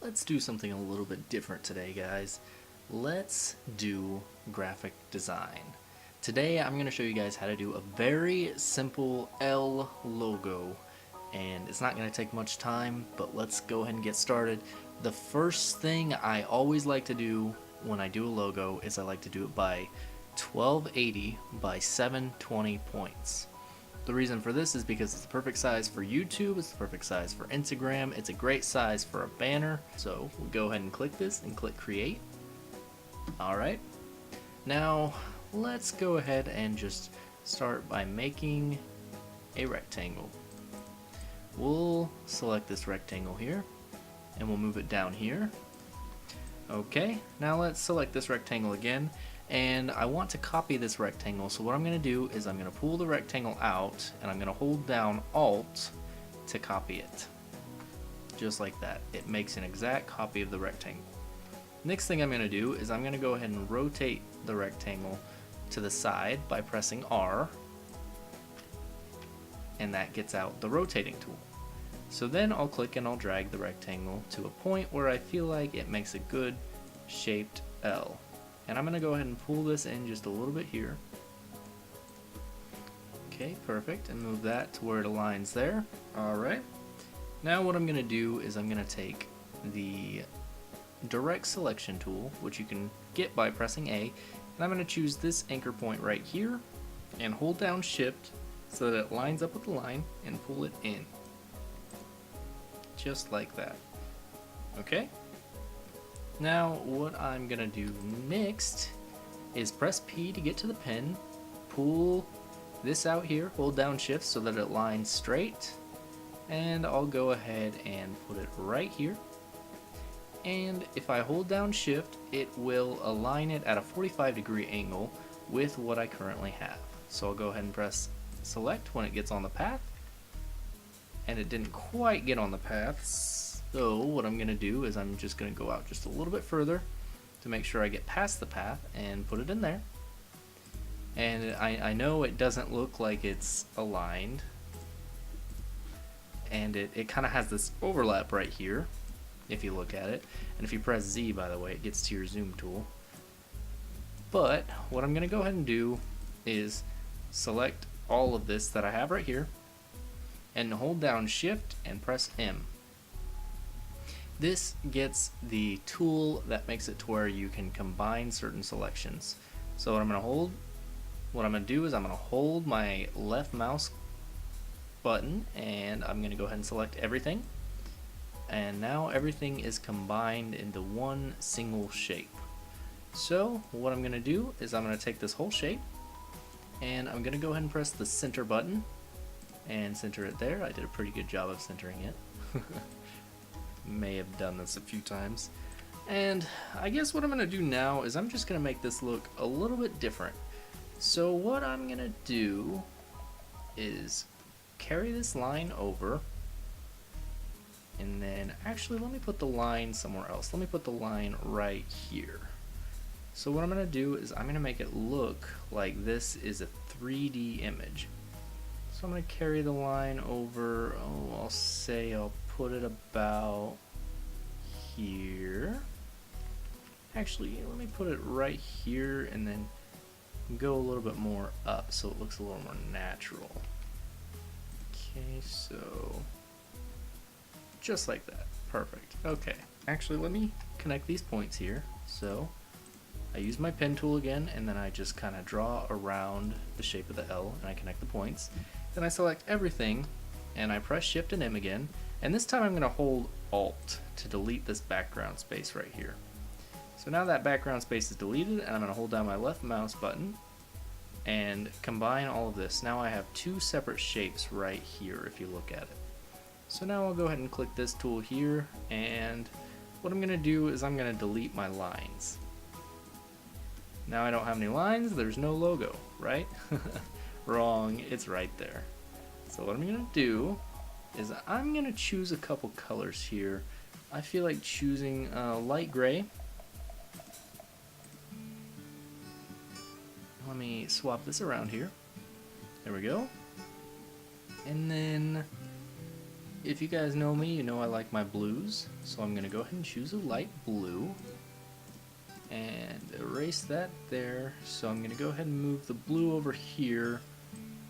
let's do something a little bit different today, guys. Let's do graphic design. Today I'm going to show you guys how to do a very simple L logo, and it's not going to take much time, but let's go ahead and get started. The first thing I always like to do when I do a logo is I like to do it by 1280 by 720 points. The reason for this is because it's the perfect size for YouTube, it's the perfect size for Instagram, it's a great size for a banner. So we'll go ahead and click this and click create. Alright, now let's go ahead and just start by making a rectangle. We'll select this rectangle here and we'll move it down here. Okay, now let's select this rectangle again, and I want to copy this rectangle, so what I'm going to do is I'm going to pull the rectangle out and I'm going to hold down Alt to copy it. Just like that. It makes an exact copy of the rectangle. Next thing I'm going to do is I'm going to go ahead and rotate the rectangle to the side by pressing R, and that gets out the rotating tool. So then I'll click and I'll drag the rectangle to a point where I feel like it makes a good shaped L. And I'm going to go ahead and pull this in just a little bit here. Okay, perfect, and move that to where it aligns there. Alright, now what I'm going to do is I'm going to take the direct selection tool, which you can get by pressing A, and I'm going to choose this anchor point right here and hold down Shift so that it lines up with the line and pull it in. Just like that. Okay? Now what I'm gonna do next is press P to get to the pen, pull this out here, hold down Shift so that it lines straight, and I'll go ahead and put it right here. And if I hold down Shift, it will align it at a 45-degree angle with what I currently have. So I'll go ahead and press Select when it gets on the path, and it didn't quite get on the path, so what I'm going to do is I'm just going to go out just a little bit further to make sure I get past the path and put it in there. And I know it doesn't look like it's aligned, and it kind of has this overlap right here if you look at it, and if you press Z, by the way, it gets to your zoom tool. But what I'm going to go ahead and do is select all of this that I have right here and hold down Shift and press M. This gets the tool that makes it to where you can combine certain selections. So what I'm going to do is I'm going to hold my left mouse button and I'm going to go ahead and select everything. And now everything is combined into one single shape. So what I'm going to do is I'm going to take this whole shape and I'm going to go ahead and press the center button and center it there. I did a pretty good job of centering it. May have done this a few times. And I guess what I'm going to do now is I'm just going to make this look a little bit different. So what I'm going to do is carry this line over, and then actually let me put the line somewhere else. Let me put the line right here. So what I'm going to do is I'm going to make it look like this is a 3D image. So I'm going to carry the line over, I'll put it about here. Actually, let me put it right here and then go a little bit more up so it looks a little more natural. Okay, so just like that. Perfect. Okay. Actually, let me connect these points here. So I use my pen tool again, and then I just kind of draw around the shape of the L and I connect the points. Then I select everything and I press Shift and M again, and this time I'm going to hold Alt to delete this background space right here. So now that background space is deleted, and I'm going to hold down my left mouse button and combine all of this. Now I have two separate shapes right here if you look at it. So now I'll go ahead and click this tool here, and what I'm going to do is I'm going to delete my lines. Now I don't have any lines, there's no logo, right? Wrong, it's right there. So what I'm going to do is I'm going to choose a couple colors here. I feel like choosing light gray. Let me swap this around here. There we go. And then if you guys know me, you know I like my blues, so I'm going to go ahead and choose a light blue and erase that there. So I'm going to go ahead and move the blue over here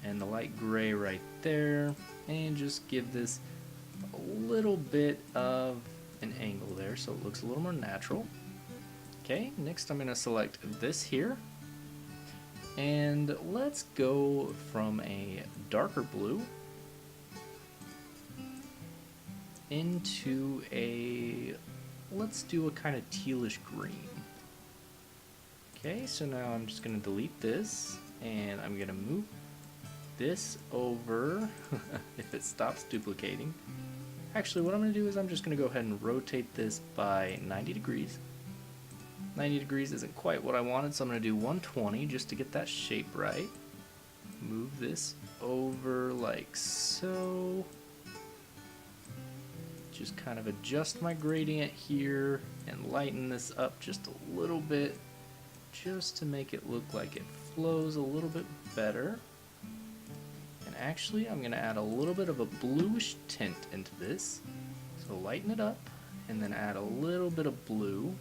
and the light gray right there, and just give this a little bit of an angle there so it looks a little more natural. Okay, next I'm going to select this here, and let's go from a darker blue into let's do a kind of tealish green. Okay, so now I'm just going to delete this, and I'm going to move this over if it stops duplicating. Actually, what I'm going to do is I'm just going to go ahead and rotate this by 90 degrees. 90 degrees isn't quite what I wanted, so I'm going to do 120 just to get that shape right. Move this over like so. Just kind of adjust my gradient here and lighten this up just a little bit, just to make it look like it flows a little bit better. And actually, I'm going to add a little bit of a bluish tint into this. So lighten it up and then add a little bit of blue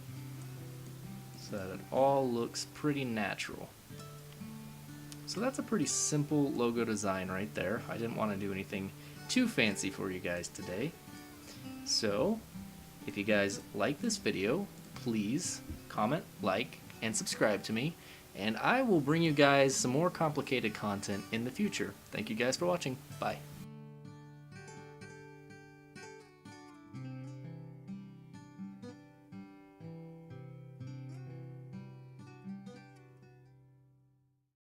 so that it all looks pretty natural. So that's a pretty simple logo design right there. I didn't want to do anything too fancy for you guys today. So, if you guys like this video, please comment, like, and subscribe to me, and I will bring you guys some more complicated content in the future. Thank you guys for watching. Bye.